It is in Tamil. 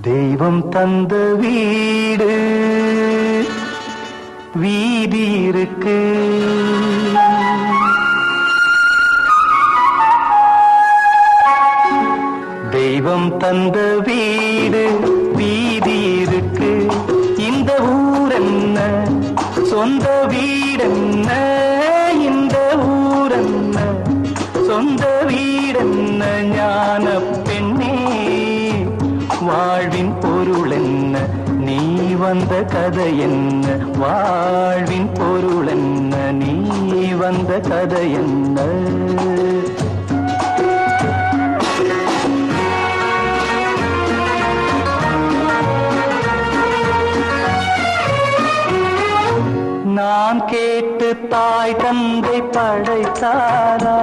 தெய்வம் தந்த வீடு வீதி இருக்கு, தெய்வம் தந்த வீடு வீதி இருக்கு. இந்த ஊரென்ன சொந்த வீடென்ன, இந்த ஊரென்ன சொந்த வீடென்ன. ஞான பெண்ணே வாழ்வின் பொருள் என்ன, நீ வந்த கதை என்ன. வாழ்வின் பொருள் என்ன, நீ வந்த கதை என்ன. நான் கேட்டு தாய் தந்தை படைத்தாரா,